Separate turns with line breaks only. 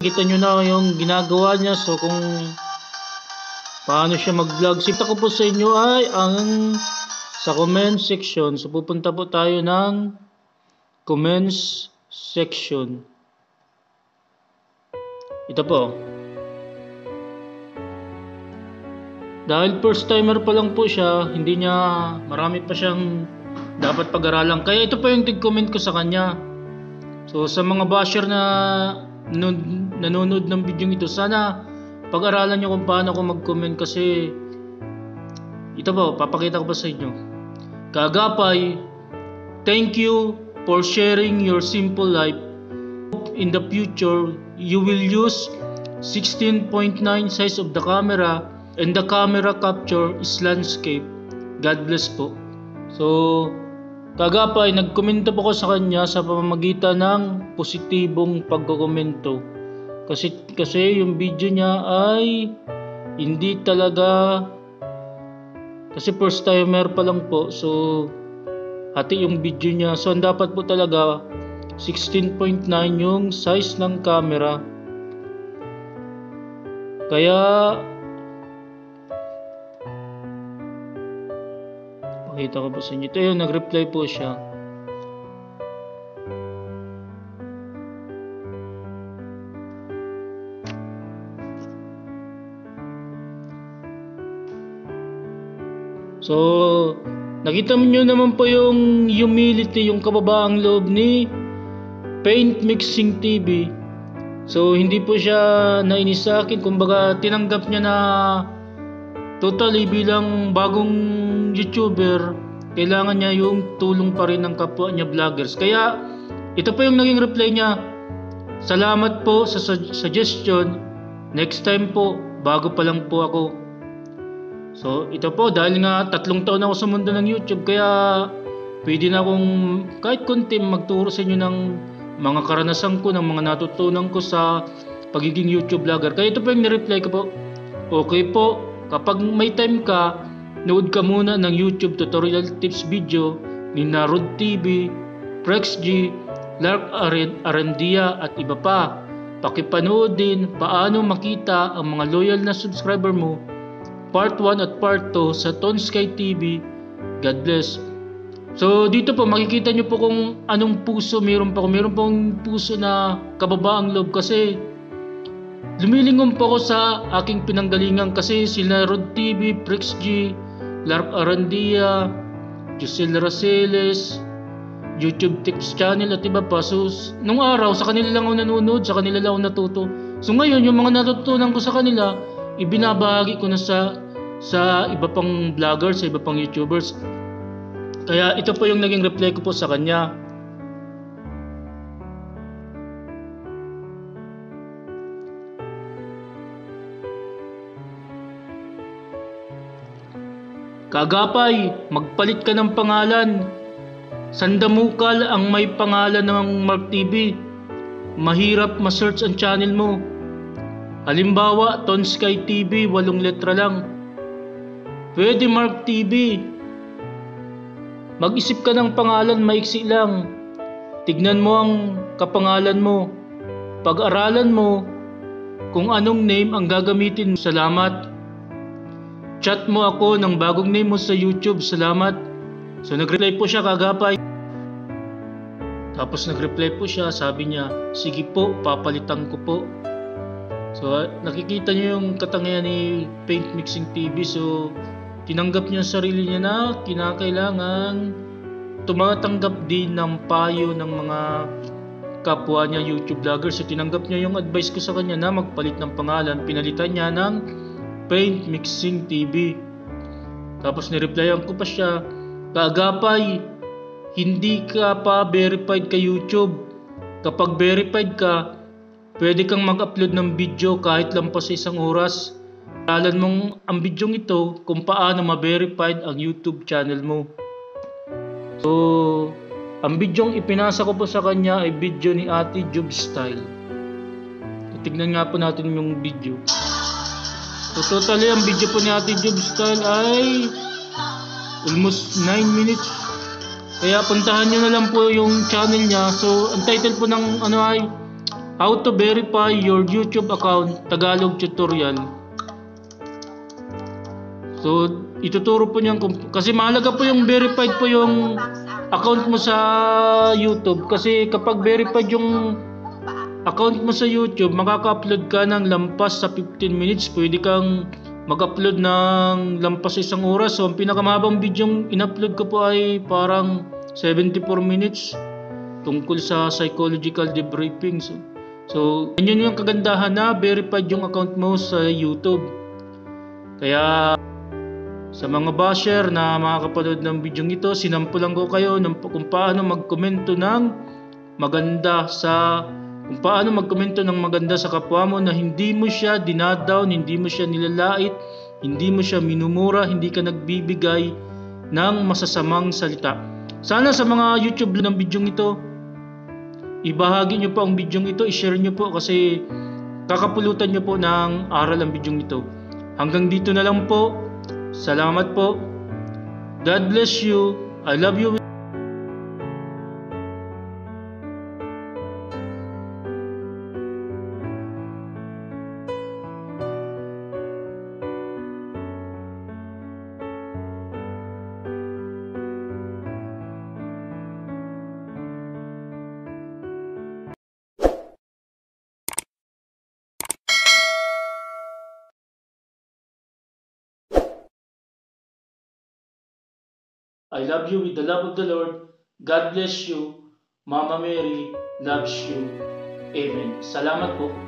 nakikita nyo na yung ginagawa niya. So kung paano siya mag-vlog, sita ko po sa inyo ay ang sa comment section. So pupunta po tayo ng comments section. Ito po. Dahil first timer pa lang po siya, hindi niya, marami pa siyang dapat pag-aralan. Kaya ito po yung tig-comment ko sa kanya. So sa mga basher na nanonood ng video ito, sana pag-aralan nyo kung paano ako mag-comment, kasi ito po, papakita ko pa sa inyo. Kaagapay, thank you for sharing your simple life. In the future, you will use 16.9 size of the camera and the camera capture is landscape. God bless po. So, kagapay, nagkomento po ko sa kanya sa pamamagitan ng positibong pagkokomento. Kasi yung video niya ay hindi talaga, kasi first timer pa lang po. So, hati yung video niya. So, ang dapat po talaga 16.9 yung size ng camera. Kaya pakita ko po sa inyo. Ito yung nag-reply po siya. So, nakita nyo naman po yung humility, yung kababaang loob ni Paint Mixing TV. So, hindi po siya nainis sa akin. Kumbaga, tinanggap niya na totally bilang bagong YouTuber, kailangan niya yung tulong pa rin ng kapwa niya vloggers. Kaya, ito po yung naging reply niya. Salamat po sa suggestion. Next time po, bago pa lang po ako. So, ito po, dahil nga 3 taon ako sa mundo ng YouTube, kaya pwede na akong kahit konti magturo sa inyo ng mga karanasan ko, ng mga natutunan ko sa pagiging YouTube vlogger. Kaya ito po yung nireply ko po. Okay po, kapag may time ka, nood ka muna ng YouTube tutorial tips video ni Narod TV, PrexG, Lark Arandia at iba pa. Pakipanood din paano makita ang mga loyal na subscriber mo. Part 1 at Part 2 sa Tonsky TV. God bless. So dito po makikita nyo po kung anong puso meron pa ako. Meron pong puso na kababaang loob, kasi lumilingom po ako sa aking pinanggalingan, kasi sila Rod TV, PrexG, Lark Arandia, Josel Raceles, YouTube Tips Channel at iba pa. So nung araw sa kanila lang ako nanonood, sa kanila lang ako natuto. So ngayon yung mga natutunan ko sa kanila, ibinabahagi ko na sa iba pang vloggers, sa iba pang YouTubers. Kaya ito po yung naging reply ko po sa kanya. Kaagapay, magpalit ka ng pangalan. Sandamukal ang may pangalan ng Mark TV. Mahirap ma-search ang channel mo. Halimbawa, Tonsky TV, 8 letra lang. Pwede Mark TV. Mag-isip ka ng pangalan, maiksi lang. Tignan mo ang kapangalan mo. Pag-aralan mo kung anong name ang gagamitin mo. Salamat. Chat mo ako ng bagong name mo sa YouTube. Salamat. So nag-reply po siya, kagapay. Tapos nag-reply po siya, sabi niya, sige po, papalitan ko po. So nakikita niyo yung katangian ni Paint Mixing TV. So tinanggap niya sarili niya na kinakailangan tumatanggap din ng payo ng mga kapwa niya YouTube vlogger. So tinanggap niya yung advice ko sa kanya na magpalit ng pangalan. Pinalitan niya ng Paint Mixing TV. Tapos nireplyan ko pa siya, kaagapay, hindi ka pa verified kay YouTube. Kapag verified ka, pwede kang mag-upload ng video kahit lang pa sa 1 oras. Aralan mong ang video ito kung paano ma-verified ang YouTube channel mo. So, ang video ipinasa ko po sa kanya ay video ni Ate Job Style. Tignan nga po natin yung video. So, totally ang video po ni Ate Job Style ay almost 9 minutes. Kaya puntahan nyo na lang po yung channel niya. So, ang title po ng ano ay How to verify your YouTube account, Tagalog tutorial. So, ituturo po niyan kasi mahalaga po yung verified po yung account mo sa YouTube. Kasi kapag verified yung account mo sa YouTube, makaka-upload ka ng lampas sa 15 minutes. Pwede kang mag-upload ng lampas sa 1 oras. So, ang pinakamahabang video yung in-upload ko po ay parang 74 minutes tungkol sa psychological debriefing. So yun yung kagandahan na verified yung account mo sa YouTube. Kaya sa mga basher na makakapanood ng video ito, sinampulan ko kayo kung paano magkomento ng maganda sa kapwa mo na hindi mo siya dinadown, hindi mo siya nilalait, hindi mo siya minumura, hindi ka nagbibigay ng masasamang salita. Sana sa mga YouTube ng video ito, ibahagi nyo po ang video ito, i-share nyo po kasi kakapulutan nyo po ng aral ang video ito. Hanggang dito na lang po. Salamat po. God bless you. I love you. I love you with the love of the Lord. God bless you. Mama Mary loves you. Amen. Salamat po.